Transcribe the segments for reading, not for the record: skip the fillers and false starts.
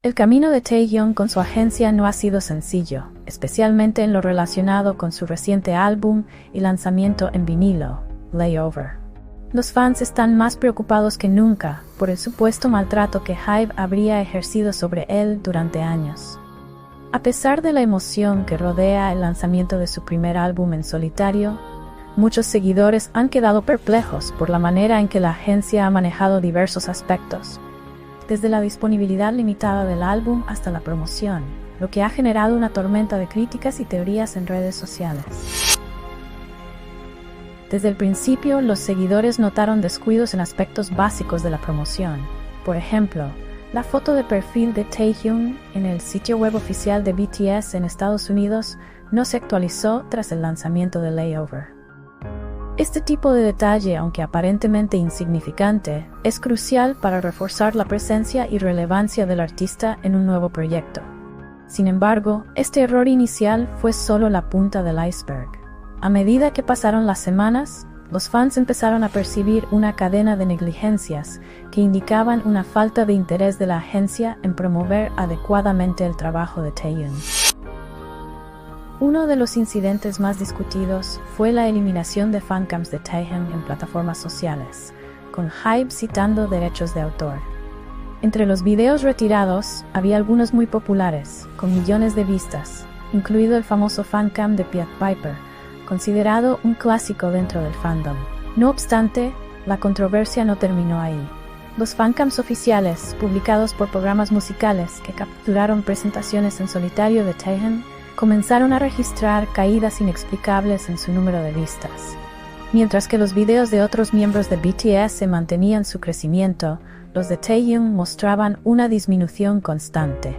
El camino de Taehyung con su agencia no ha sido sencillo, especialmente en lo relacionado con su reciente álbum y lanzamiento en vinilo, Layover. Los fans están más preocupados que nunca por el supuesto maltrato que HYBE habría ejercido sobre él durante años. A pesar de la emoción que rodea el lanzamiento de su primer álbum en solitario, muchos seguidores han quedado perplejos por la manera en que la agencia ha manejado diversos aspectos, desde la disponibilidad limitada del álbum hasta la promoción, lo que ha generado una tormenta de críticas y teorías en redes sociales. Desde el principio, los seguidores notaron descuidos en aspectos básicos de la promoción. Por ejemplo, la foto de perfil de Taehyung en el sitio web oficial de BTS en Estados Unidos no se actualizó tras el lanzamiento de Layover. Este tipo de detalle, aunque aparentemente insignificante, es crucial para reforzar la presencia y relevancia del artista en un nuevo proyecto. Sin embargo, este error inicial fue solo la punta del iceberg. A medida que pasaron las semanas, los fans empezaron a percibir una cadena de negligencias que indicaban una falta de interés de la agencia en promover adecuadamente el trabajo de Taehyung. Uno de los incidentes más discutidos fue la eliminación de fancams de Taehyung en plataformas sociales, con HYBE citando derechos de autor. Entre los videos retirados, había algunos muy populares, con millones de vistas, incluido el famoso fancam de Pied Piper, considerado un clásico dentro del fandom. No obstante, la controversia no terminó ahí. Los fancams oficiales, publicados por programas musicales que capturaron presentaciones en solitario de Taehyung, comenzaron a registrar caídas inexplicables en su número de vistas. Mientras que los videos de otros miembros de BTS se mantenían su crecimiento, los de Taehyung mostraban una disminución constante.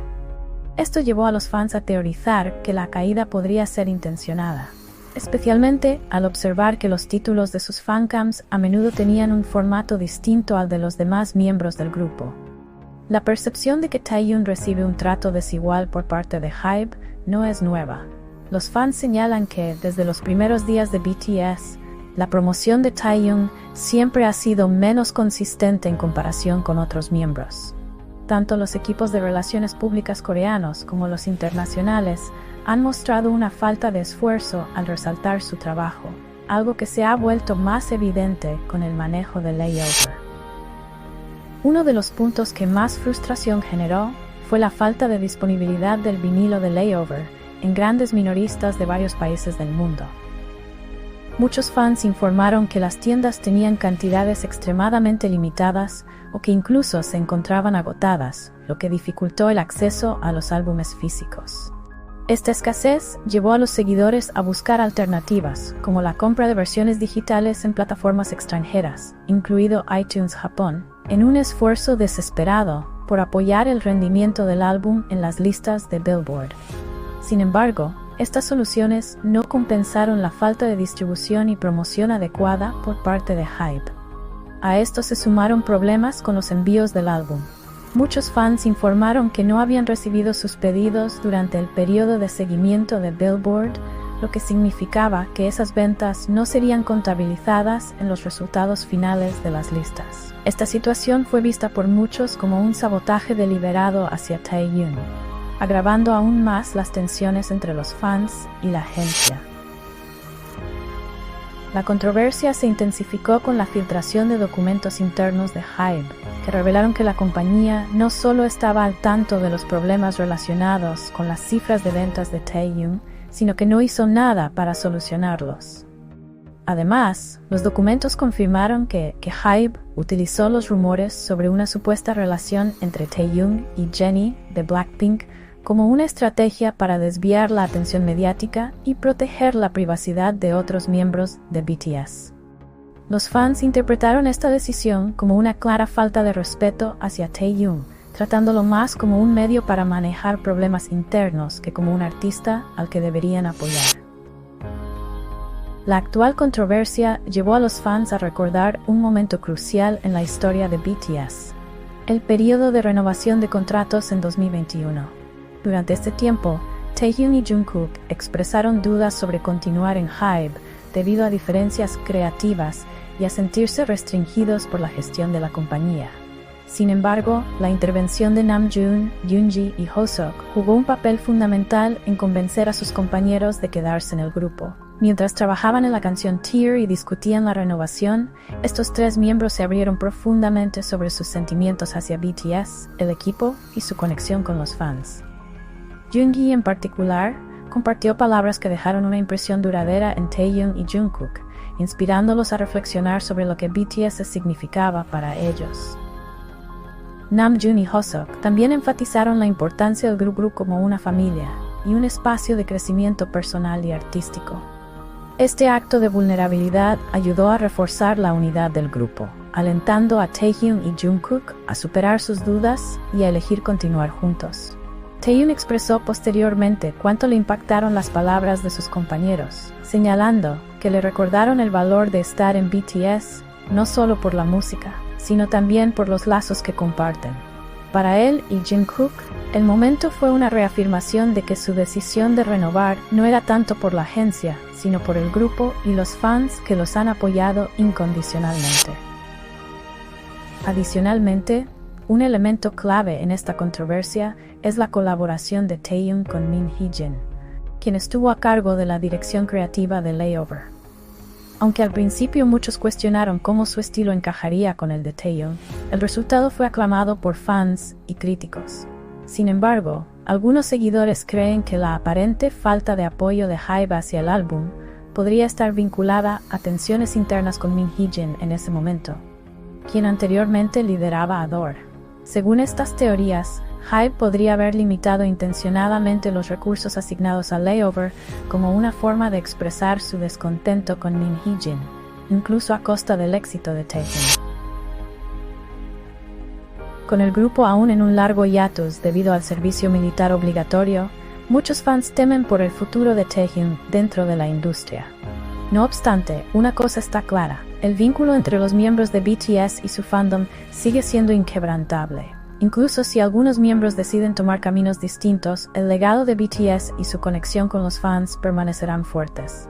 Esto llevó a los fans a teorizar que la caída podría ser intencionada, especialmente al observar que los títulos de sus fancams a menudo tenían un formato distinto al de los demás miembros del grupo. La percepción de que Taehyung recibe un trato desigual por parte de HYBE no es nueva. Los fans señalan que, desde los primeros días de BTS, la promoción de Taehyung siempre ha sido menos consistente en comparación con otros miembros. Tanto los equipos de relaciones públicas coreanos como los internacionales han mostrado una falta de esfuerzo al resaltar su trabajo, algo que se ha vuelto más evidente con el manejo de Layover. Uno de los puntos que más frustración generó fue la falta de disponibilidad del vinilo de Layover en grandes minoristas de varios países del mundo. Muchos fans informaron que las tiendas tenían cantidades extremadamente limitadas o que incluso se encontraban agotadas, lo que dificultó el acceso a los álbumes físicos. Esta escasez llevó a los seguidores a buscar alternativas, como la compra de versiones digitales en plataformas extranjeras, incluido iTunes Japón, en un esfuerzo desesperado por apoyar el rendimiento del álbum en las listas de Billboard. Sin embargo, estas soluciones no compensaron la falta de distribución y promoción adecuada por parte de HYBE. A esto se sumaron problemas con los envíos del álbum. Muchos fans informaron que no habían recibido sus pedidos durante el periodo de seguimiento de Billboard, lo que significaba que esas ventas no serían contabilizadas en los resultados finales de las listas. Esta situación fue vista por muchos como un sabotaje deliberado hacia Taehyung, agravando aún más las tensiones entre los fans y la agencia. La controversia se intensificó con la filtración de documentos internos de HYBE, que revelaron que la compañía no solo estaba al tanto de los problemas relacionados con las cifras de ventas de Taehyung, sino que no hizo nada para solucionarlos. Además, los documentos confirmaron que HYBE utilizó los rumores sobre una supuesta relación entre Taehyung y Jennie de Blackpink como una estrategia para desviar la atención mediática y proteger la privacidad de otros miembros de BTS. Los fans interpretaron esta decisión como una clara falta de respeto hacia Taehyung, tratándolo más como un medio para manejar problemas internos que como un artista al que deberían apoyar. La actual controversia llevó a los fans a recordar un momento crucial en la historia de BTS, el periodo de renovación de contratos en 2021. Durante este tiempo, Taehyung y Jungkook expresaron dudas sobre continuar en HYBE debido a diferencias creativas y a sentirse restringidos por la gestión de la compañía. Sin embargo, la intervención de Namjoon, Yoongi y Hoseok jugó un papel fundamental en convencer a sus compañeros de quedarse en el grupo. Mientras trabajaban en la canción Tear y discutían la renovación, estos tres miembros se abrieron profundamente sobre sus sentimientos hacia BTS, el equipo y su conexión con los fans. Yoongi, en particular, compartió palabras que dejaron una impresión duradera en Taehyung y Jungkook, inspirándolos a reflexionar sobre lo que BTS significaba para ellos. Namjoon y Hoseok también enfatizaron la importancia del grupo como una familia y un espacio de crecimiento personal y artístico. Este acto de vulnerabilidad ayudó a reforzar la unidad del grupo, alentando a Taehyung y Jungkook a superar sus dudas y a elegir continuar juntos. Taehyung expresó posteriormente cuánto le impactaron las palabras de sus compañeros, señalando que le recordaron el valor de estar en BTS no solo por la música, sino también por los lazos que comparten. Para él y Jungkook, el momento fue una reafirmación de que su decisión de renovar no era tanto por la agencia, sino por el grupo y los fans que los han apoyado incondicionalmente. Adicionalmente, un elemento clave en esta controversia es la colaboración de Taehyung con Min Hee-jin, quien estuvo a cargo de la dirección creativa de Layover. Aunque al principio muchos cuestionaron cómo su estilo encajaría con el de Taehyung, el resultado fue aclamado por fans y críticos. Sin embargo, algunos seguidores creen que la aparente falta de apoyo de HYBE hacia el álbum podría estar vinculada a tensiones internas con Min Hee-jin en ese momento, quien anteriormente lideraba a DOOR. Según estas teorías, HYBE podría haber limitado intencionadamente los recursos asignados a Layover como una forma de expresar su descontento con Min Hee-jin, incluso a costa del éxito de Taehyung. Con el grupo aún en un largo hiatus debido al servicio militar obligatorio, muchos fans temen por el futuro de Taehyung dentro de la industria. No obstante, una cosa está clara: el vínculo entre los miembros de BTS y su fandom sigue siendo inquebrantable. Incluso si algunos miembros deciden tomar caminos distintos, el legado de BTS y su conexión con los fans permanecerán fuertes.